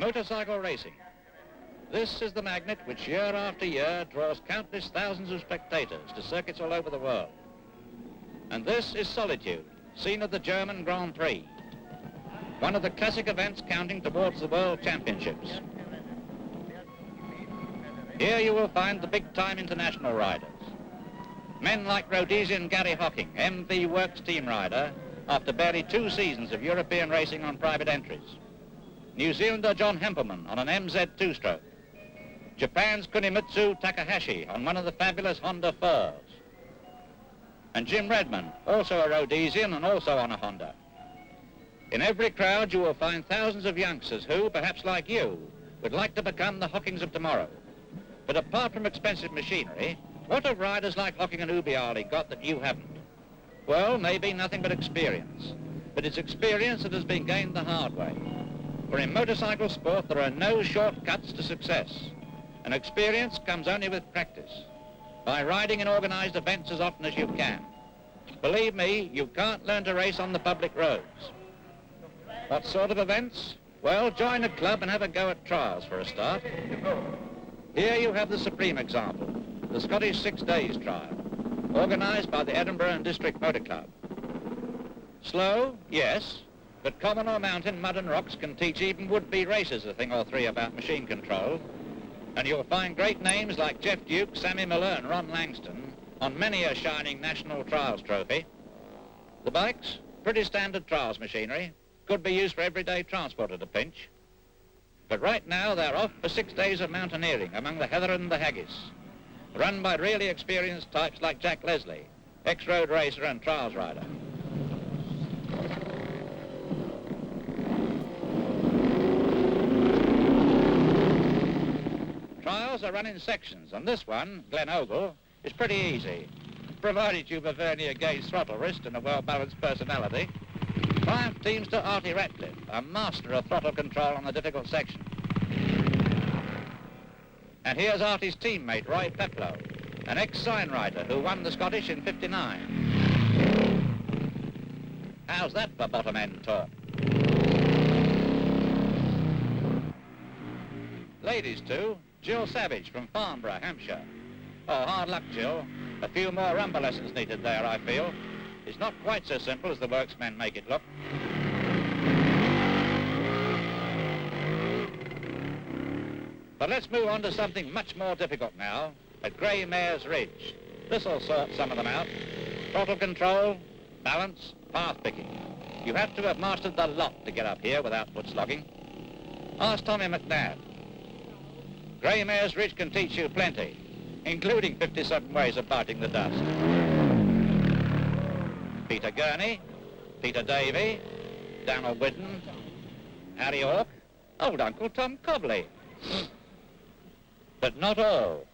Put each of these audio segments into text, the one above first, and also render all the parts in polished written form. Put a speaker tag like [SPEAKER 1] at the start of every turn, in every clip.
[SPEAKER 1] Motorcycle racing. This is the magnet which year after year draws countless thousands of spectators to circuits all over the world. And this is Solitude, scene of the German Grand Prix, one of the classic events counting towards the World Championships. Here you will find the big-time international riders. Men like Rhodesian Gary Hocking, MV Works team rider, after barely 2 seasons of European racing on private entries. New Zealander John Hempelman on an MZ 2-stroke. Japan's Kunimitsu Takahashi on one of the fabulous Honda 4s. And Jim Redman, also a Rhodesian and also on a Honda. In every crowd you will find thousands of youngsters who, perhaps like you, would like to become the Hockings of tomorrow. But apart from expensive machinery, what have riders like Hocking and Ubiali got that you haven't? Well, maybe nothing but experience. But it's experience that has been gained the hard way. For in motorcycle sport, there are no shortcuts to success. And experience comes only with practice, by riding in organized events as often as you can. Believe me, you can't learn to race on the public roads. What sort of events? Well, join a club and have a go at trials for a start. Here you have the supreme example, the Scottish 6 Days trial, organized by the Edinburgh and District Motor Club. Slow, yes, but common or mountain, mud and rocks can teach even would-be racers a thing or three about machine control. And you'll find great names like Jeff Duke, Sammy Miller and Ron Langston on many a shining national trials trophy. The bikes, pretty standard trials machinery, could be used for everyday transport at a pinch. But right now they're off for 6 days of mountaineering among the heather and the haggis, run by really experienced types like Jack Leslie, ex-road racer and trials rider. Trials are run in sections, and this one, Glen Ogle, is pretty easy, provided you've a vernier gauge throttle wrist and a well-balanced personality. Triumph teams to Artie Ratcliffe, a master of throttle control on the difficult section. And here's Artie's teammate, Roy Peplow, an ex-sign rider who won the Scottish in '59. How's that for bottom-end talk? Ladies too, Jill Savage from Farnborough, Hampshire. Oh, hard luck, Jill. A few more rumba lessons needed there, I feel. It's not quite so simple as the worksmen make it look. But let's move on to something much more difficult now, at Grey Mare's Ridge. This'll sort some of them out. Throttle control, balance, path picking. You have to have mastered the lot to get up here without foot slogging. Ask Tommy McNabb. Grey Mare's Ridge can teach you plenty, including 57 ways of biting the dust. Peter Gurney, Peter Davey, Donald Whidden, Harry Hawke, old Uncle Tom Cobley. But not all.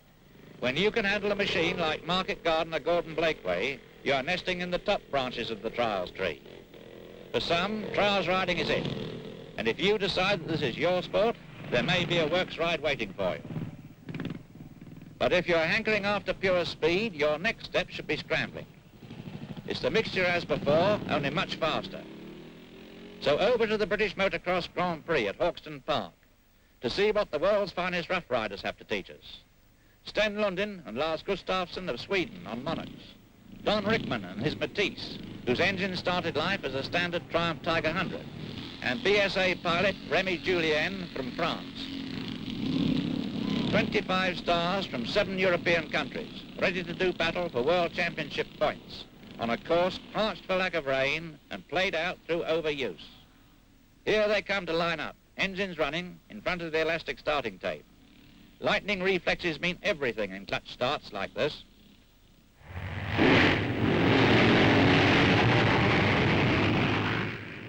[SPEAKER 1] When you can handle a machine like Market Garden or Gordon Blakeway, you're nesting in the top branches of the trials tree. For some, trials riding is it. And if you decide that this is your sport, there may be a works ride waiting for you. But if you're hankering after pure speed, your next step should be scrambling. It's the mixture as before, only much faster. So over to the British Motocross Grand Prix at Hawkston Park to see what the world's finest rough riders have to teach us. Sten Lundin and Lars Gustafsson of Sweden on Monarchs. Don Rickman and his Matisse, whose engine started life as a standard Triumph Tiger 100. And BSA pilot Remy Julien from France. 25 stars from 7 European countries, ready to do battle for World Championship points on a course parched for lack of rain and played out through overuse. Here they come to line up, engines running in front of the elastic starting tape. Lightning reflexes mean everything in clutch starts like this.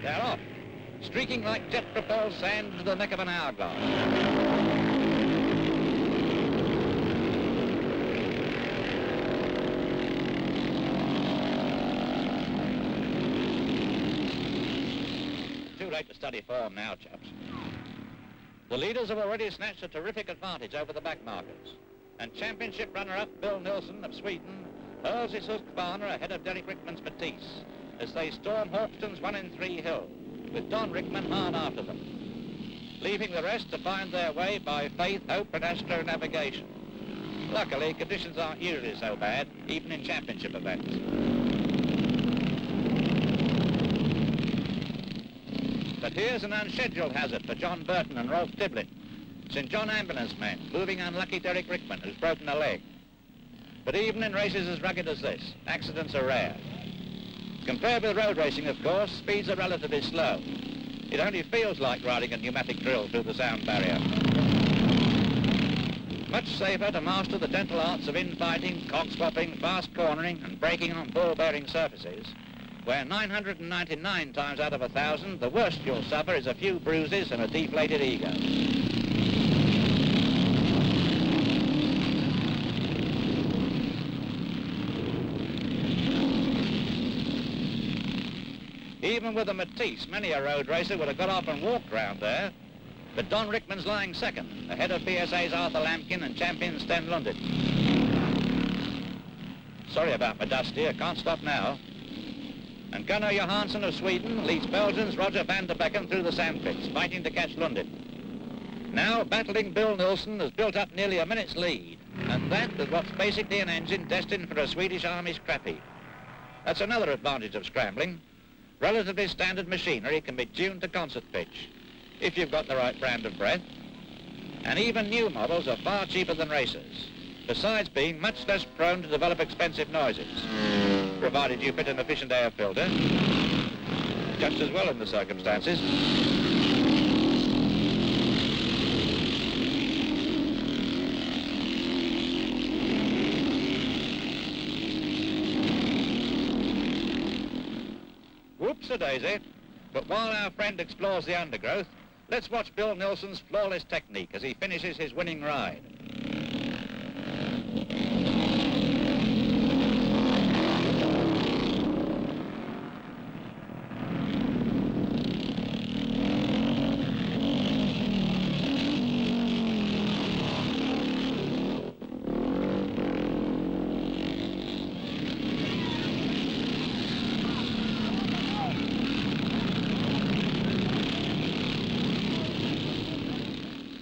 [SPEAKER 1] They're off, streaking like jet-propelled sand into the neck of an hourglass. Too late to study form now, chaps. The leaders have already snatched a terrific advantage over the backmarkers. And championship runner-up Bill Nilsson of Sweden hurls his Husqvarna ahead of Derek Rickman's Matisse as they storm Hawkston's 1 in 3 hill, with Don Rickman hard after them. leaving the rest to find their way by faith, hope and astronavigation. Luckily, conditions aren't usually so bad, even in championship events. But here's an unscheduled hazard for John Burton and Rolf Tiblett, St. John ambulance men, moving unlucky Derek Rickman, who's broken a leg. But even in races as rugged as this, accidents are rare. Compared with road racing, of course, speeds are relatively slow. It only feels like riding a pneumatic drill through the sound barrier. Much safer to master the gentle arts of infighting, cog-swapping, fast cornering and braking on ball-bearing surfaces, where 999 times out of 1,000, the worst you'll suffer is a few bruises and a deflated ego. Even with a Matisse, many a road racer would have got off and walked round there. But Don Rickman's lying second, ahead of PSA's Arthur Lampkin and champion Sten Lundin. Sorry about my dust here, can't stop now. And Gunnar Johansson of Sweden leads Belgians Roger van der Becken through the sandpits, fighting to catch Lundin. Now, battling Bill Nilsson has built up nearly a minute's lead, and that is what's basically an engine destined for a Swedish Army scrap heap. That's another advantage of scrambling. Relatively standard machinery can be tuned to concert pitch, if you've got the right brand of breath. And even new models are far cheaper than racers, besides being much less prone to develop expensive noises, provided you fit an efficient air filter, just as well in the circumstances. Whoops-a-daisy. But while our friend explores the undergrowth, let's watch Bill Nilsson's flawless technique as he finishes his winning ride.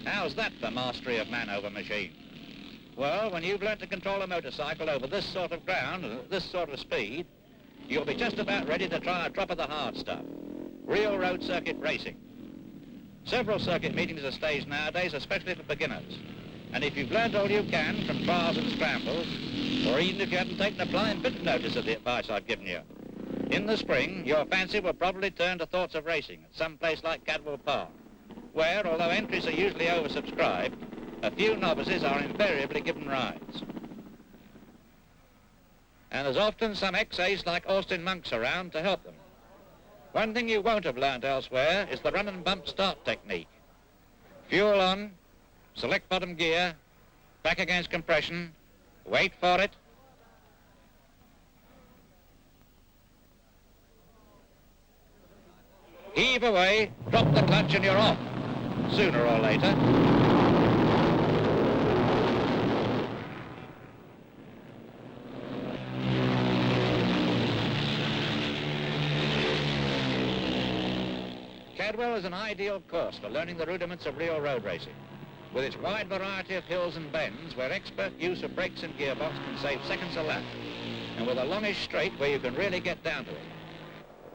[SPEAKER 1] How's that for mastery of man over machine? Well, when you've learnt to control a motorcycle over this sort of ground and at this sort of speed, you'll be just about ready to try a drop of the hard stuff. Real road circuit racing. Several circuit meetings are staged nowadays, especially for beginners. And if you've learnt all you can from trials and scrambles, or even if you haven't taken a blind bit of notice of the advice I've given you, in the spring, your fancy will probably turn to thoughts of racing at some place like Cadwell Park, where, although entries are usually oversubscribed, a few novices are invariably given rides. And there's often some ex-ace like Austin Monks around to help them. One thing you won't have learnt elsewhere is the run and bump start technique. Fuel on, select bottom gear, back against compression, wait for it. Heave away, drop the clutch and you're off, sooner or later. Cadwell is an ideal course for learning the rudiments of real road racing, with its wide variety of hills and bends where expert use of brakes and gearbox can save seconds a lap, and with a longish straight where you can really get down to it.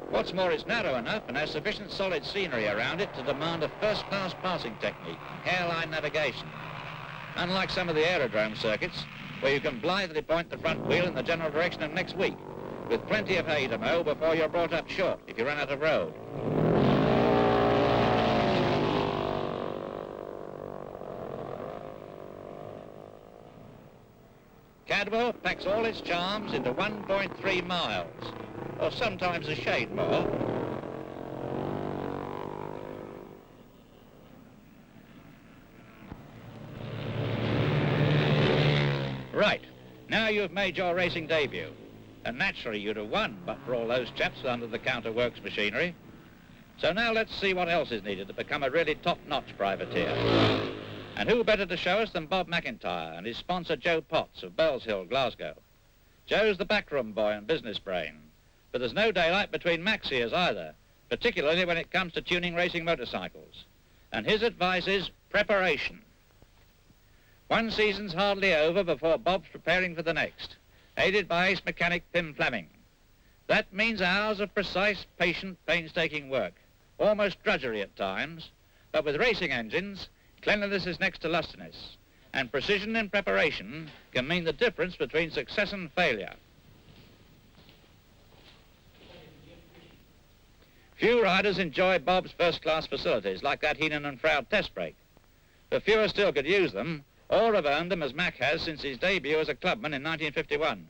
[SPEAKER 1] What's more, it's narrow enough and has sufficient solid scenery around it to demand a first-class passing technique and hairline navigation, unlike some of the aerodrome circuits, where you can blithely point the front wheel in the general direction of next week, with plenty of hay to mow before you're brought up short if you run out of road. Cadwell packs all its charms into 1.3 miles, or sometimes a shade more. Right, now you've made your racing debut, and naturally you'd have won but for all those chaps under the counter-works machinery. So now let's see what else is needed to become a really top-notch privateer. And who better to show us than Bob McIntyre and his sponsor Joe Potts of Bells Hill, Glasgow. Joe's the backroom boy and business brain, but there's no daylight between Mac's ears either, particularly when it comes to tuning racing motorcycles. and his advice is preparation. One season's hardly over before Bob's preparing for the next, aided by ace mechanic Pim Fleming. That means hours of precise, patient, painstaking work, almost drudgery at times, but with racing engines, cleanliness is next to lustiness, and precision in preparation can mean the difference between success and failure. Few riders enjoy Bob's first-class facilities like that Heenan and Froud test brake, but fewer still could use them or have earned them as Mac has since his debut as a clubman in 1951.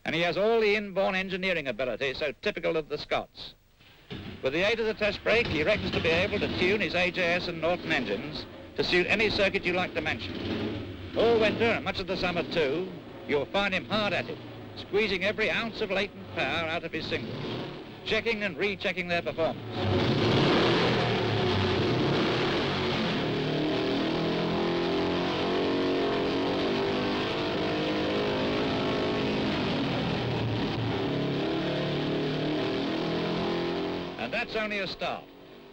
[SPEAKER 1] And he has all the inborn engineering ability so typical of the Scots. With the aid of the test brake, he reckons to be able to tune his AJS and Norton engines to suit any circuit you like to mention. All winter and much of the summer too, you'll find him hard at it, squeezing every ounce of latent power out of his singles, checking and rechecking their performance. And that's only a start.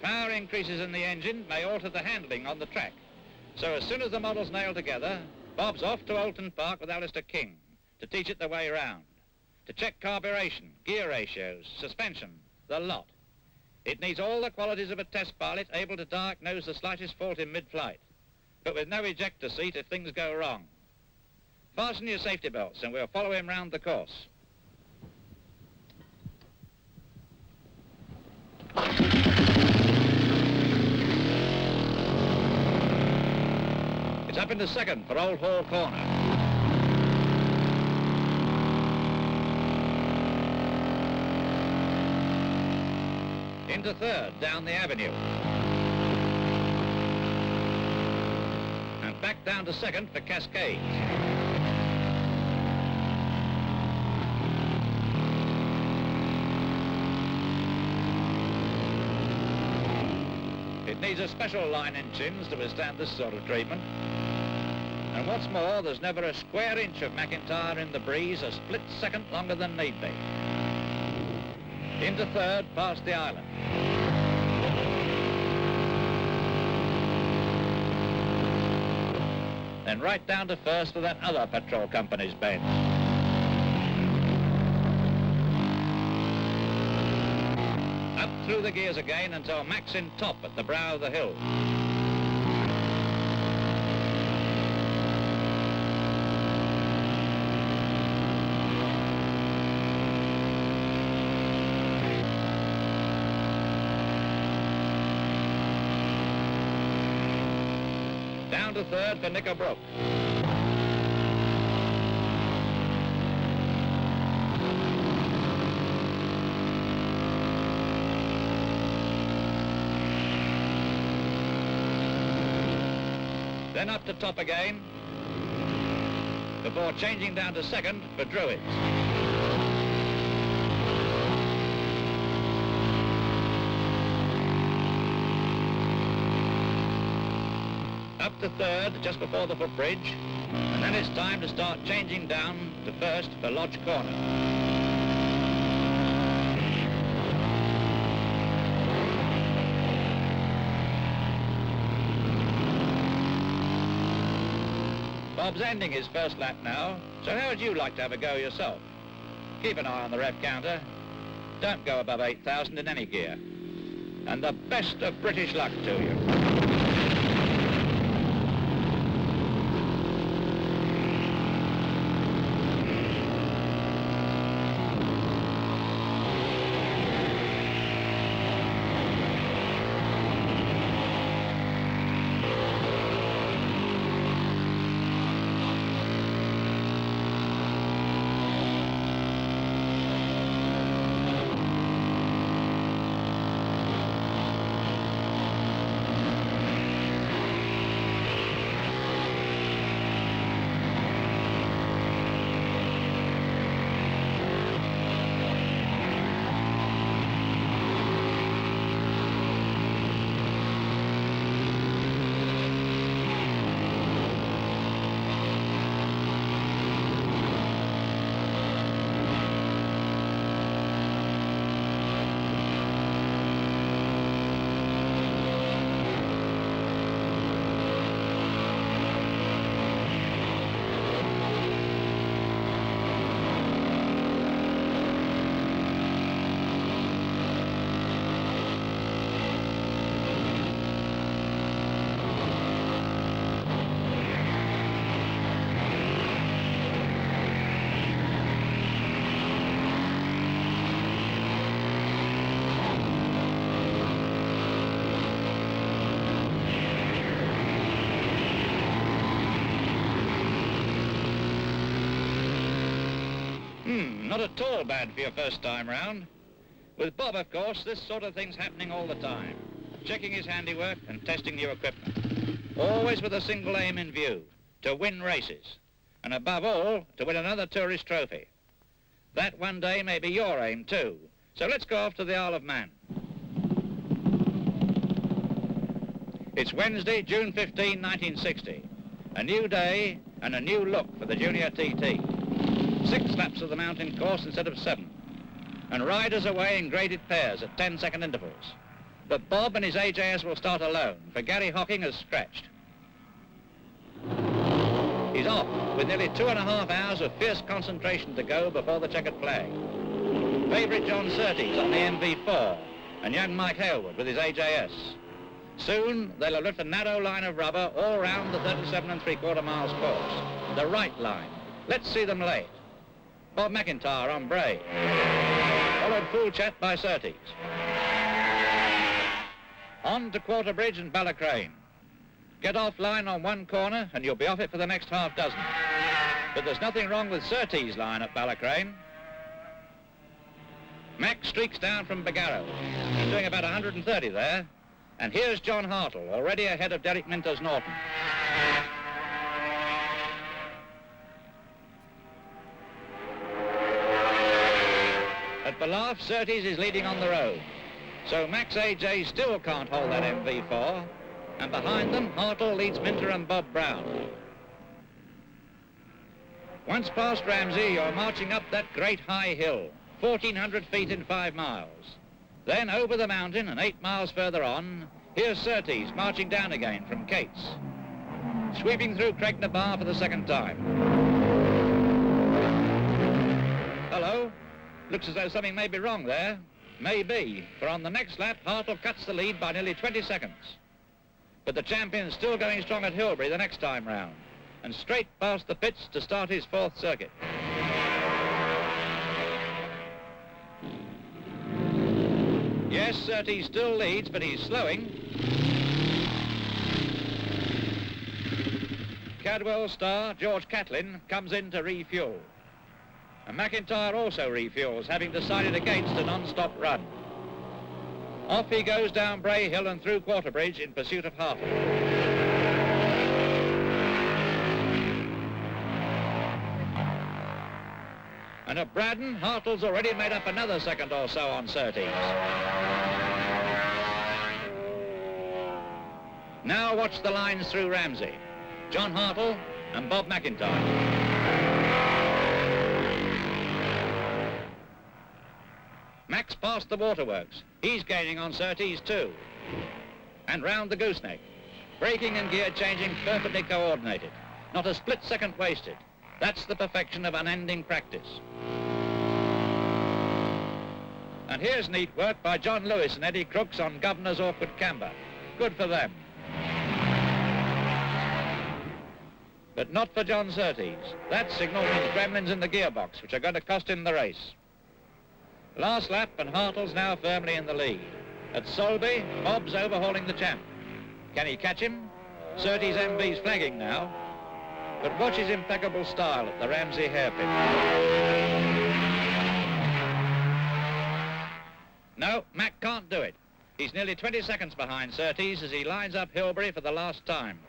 [SPEAKER 1] Power increases in the engine may alter the handling on the track. So as soon as the model's nailed together, Bob's off to Alton Park with Alistair King to teach it the way round, to check carburation, gear ratios, suspension, the lot. It needs all the qualities of a test pilot able to diagnose the slightest fault in mid-flight, but with no ejector seat if things go wrong. Fasten your safety belts and we'll follow him round the course. It's up into second for Old Hall Corner. Into third down the avenue. And back down to second for Cascade. It needs a special line in chins to withstand this sort of treatment. And what's more, there's never a square inch of McIntyre in the breeze a split second longer than need be. Into third, past the island. Then right down to first for that other petrol company's bend. Up through the gears again until Mac's in top at the brow of the hill. Down to third for Nickelbrook. Then up to top again, before changing down to second for Druids. Up to third, just before the footbridge, and then it's time to start changing down to first for Lodge Corner. Bob's ending his first lap now, so how would you like to have a go yourself? Keep an eye on the rev counter. Don't go above 8,000 in any gear. And the best of British luck to you. Not at all bad for your first time round. With Bob, of course, this sort of thing's happening all the time. Checking his handiwork and testing new equipment. Always with a single aim in view, to win races. And above all, to win another tourist trophy. That one day may be your aim too. So let's go off to the Isle of Man. It's Wednesday, June 15, 1960. A new day and a new look for the Junior TT. 6 laps of the mountain course instead of 7. And riders away in graded pairs at 10-second intervals. But Bob and his AJS will start alone, for Gary Hocking has scratched. He's off, with nearly 2.5 hours of fierce concentration to go before the checkered flag. Favourite John Surtees on the MV4, and young Mike Hailwood with his AJS. Soon, they'll have left a narrow line of rubber all round the 37 3/4 miles course. The right line. Let's see them lay it. Bob McIntyre on Bray. Followed full chat by Surtees. On to Quarterbridge and Ballacrane. Get off line on one corner and you'll be off it for the next half dozen. But there's nothing wrong with Surtees' line at Ballacrane. Mac streaks down from Bagarrow. He's doing about 130 there. And here's John Hartle, already ahead of Derek Minter's Norton. At Ballaugh, Surtees is leading on the road. So Max AJ still can't hold that MV4. And behind them, Hartle leads Minter and Bob Brown. Once past Ramsey, you're marching up that great high hill, 1,400 feet in 5 miles. Then over the mountain and 8 miles further on, here's Surtees marching down again from Cates. Sweeping through Craignabar for the second time. Hello. Looks as though something may be wrong there. Maybe, for on the next lap, Hartle cuts the lead by nearly 20 seconds. But the champion's still going strong at Hilbury the next time round, and straight past the pits to start his 4th circuit. Yes, Surtees still leads, but he's slowing. Cadwell's star, George Catlin, comes in to refuel. And McIntyre also refuels, having decided against a non-stop run. Off he goes down Bray Hill and through Quarterbridge in pursuit of Hartle. And at Braddon, Hartle's already made up another second or so on Surtees. Now watch the lines through Ramsey. John Hartle and Bob McIntyre. Max past the waterworks. He's gaining on Surtees too. And round the gooseneck. Braking and gear changing perfectly coordinated. Not a split second wasted. That's the perfection of unending practice. And here's neat work by John Lewis and Eddie Crooks on Governor's awkward camber. Good for them. But not for John Surtees. That signal means gremlins in the gearbox, which are going to cost him the race. Last lap, and Hartle's now firmly in the lead. At Solby, Bob's overhauling the champ. Can he catch him? Surtees' MV's flagging now. But watch his impeccable style at the Ramsey hairpin. No, Mac can't do it. He's nearly 20 seconds behind Surtees as he lines up Hilbury for the last time.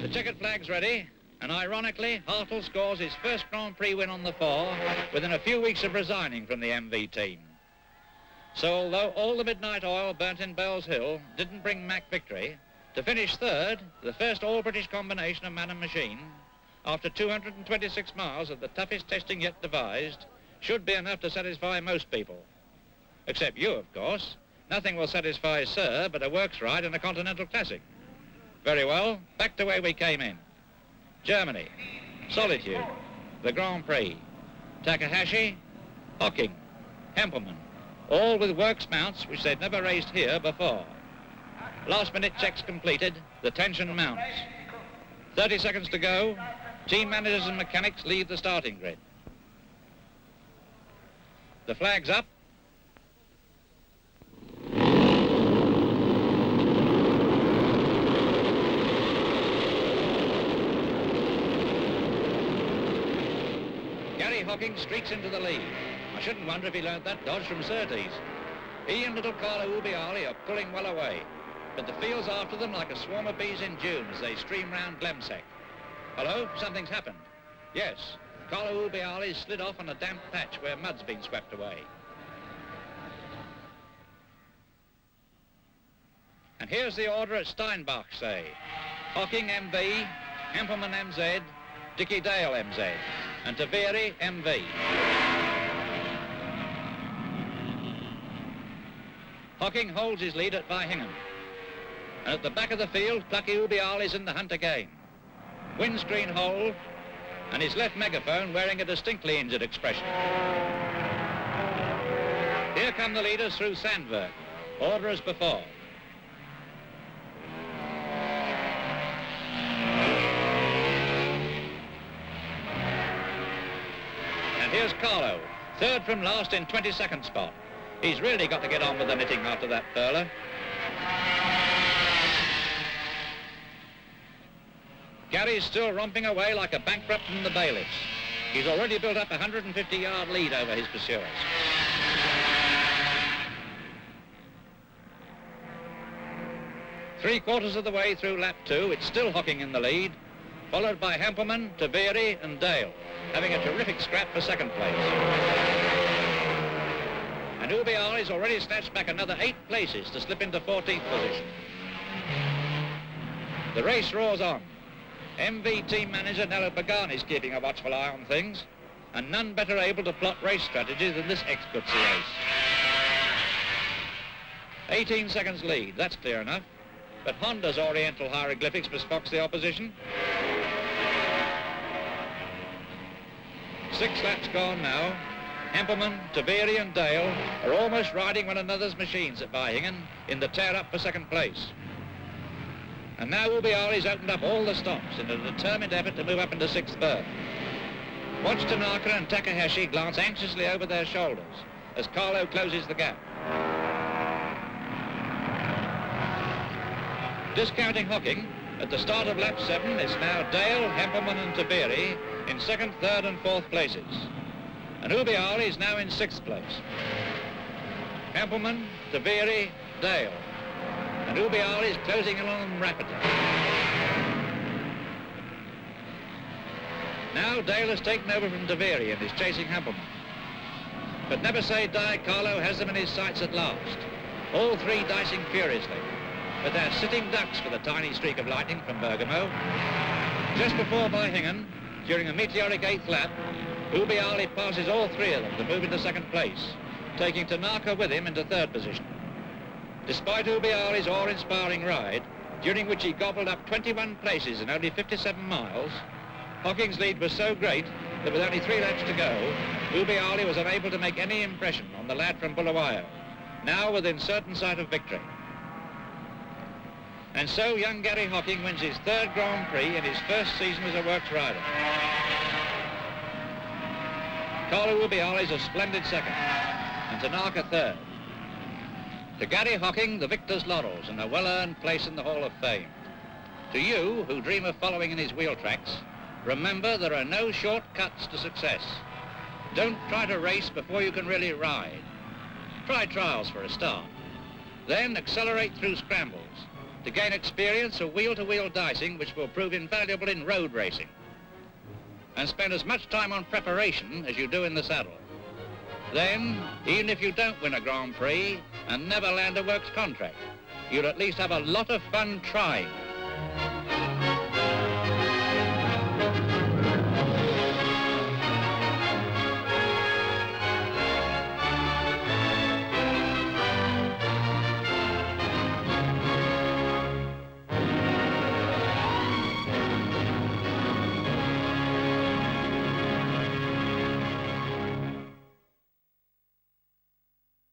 [SPEAKER 1] The checkered flag's ready. And ironically, Hartle scores his first Grand Prix win on the 4 within a few weeks of resigning from the MV team. So although all the midnight oil burnt in Bell's Hill didn't bring Mac victory, to finish 3rd, the first all-British combination of man and machine, after 226 miles of the toughest testing yet devised, should be enough to satisfy most people. Except you, of course. Nothing will satisfy Sir but a works ride and a Continental Classic. Very well, back to where we came in. Germany, Solitude, the Grand Prix, Takahashi, Hocking, Hempelmann, all with works mounts which they'd never raced here before. Last-minute checks completed, the tension mounts. 30 seconds to go, team managers and mechanics leave the starting grid. The flag's up. Hocking streaks into the lead. I shouldn't wonder if he learnt that dodge from Surtees. He and little Carlo Ubiali are pulling well away, but the field's after them like a swarm of bees in June as they stream round Glemsec. Hello, something's happened. Yes, Carlo Ubiali slid off on a damp patch where mud's been swept away. And here's the order at Steinbach, say. Hocking MV, Hempelmann MZ, Dickie Dale MZ, and Taveri MV. Hocking holds his lead at Vyhingham. And at the back of the field, Plucky Ubiali's in the hunt again. Windscreen hole, and his left megaphone wearing a distinctly injured expression. Here come the leaders through Sandberg. Order as before. And here's Carlo, third from last in 22nd spot. He's really got to get on with the knitting after that furler. Gary's still romping away like a bankrupt from the bailiffs. He's already built up a 150-yard lead over his pursuers. Three-quarters of the way through lap 2, it's still Hocking in the lead, followed by Hempelmann, Taveri and Dale, having a terrific scrap for second place. And Ubiali's already snatched back another 8 places to slip into 14th position. The race roars on. MV team manager Nello Pagani's keeping a watchful eye on things, and none better able to plot race strategy than this ex-Gutsi ace. 18 seconds lead, that's clear enough. But Honda's Oriental hieroglyphics bespoke the opposition. 6 laps gone now. Hempelmann, Taveri and Dale are almost riding one another's machines at Vyhingham in the tear-up for second place. And now Ubiali's opened up all the stops in a determined effort to move up into 6th berth. Watch Tanaka and Takahashi glance anxiously over their shoulders as Carlo closes the gap. Discounting Hocking, at the start of lap 7, it's now Dale, Hempelmann and Taveri in 2nd, 3rd and 4th places. And Ubiali is now in 6th place. Hempelmann, Taveri, Dale. And Ubiali is closing in on them rapidly. Now Dale has taken over from Taveri and is chasing Hempelmann. But never say die, Carlo has them in his sights at last. All 3 dicing furiously. But they're sitting ducks for the tiny streak of lightning from Bergamo. Just before Vyhingham, during a meteoric 8th lap, Ubiali passes all 3 of them to move into 2nd place, taking Tanaka with him into 3rd position. Despite Ubiali's awe-inspiring ride, during which he gobbled up 21 places in only 57 miles, Hocking's lead was so great that with only 3 laps to go, Ubiali was unable to make any impression on the lad from Bulawayo, now within certain sight of victory. And so young Gary Hocking wins his 3rd Grand Prix in his first season as a works rider. Carlo Ubiali's a splendid 2nd, and Tanaka 3rd. To Gary Hocking, the victor's laurels and a well-earned place in the Hall of Fame. To you, who dream of following in his wheel tracks, remember there are no shortcuts to success. Don't try to race before you can really ride. Try trials for a start. Then accelerate through scrambles to gain experience of wheel-to-wheel dicing which will prove invaluable in road racing. And spend as much time on preparation as you do in the saddle. Then, even if you don't win a Grand Prix and never land a works contract, you'll at least have a lot of fun trying.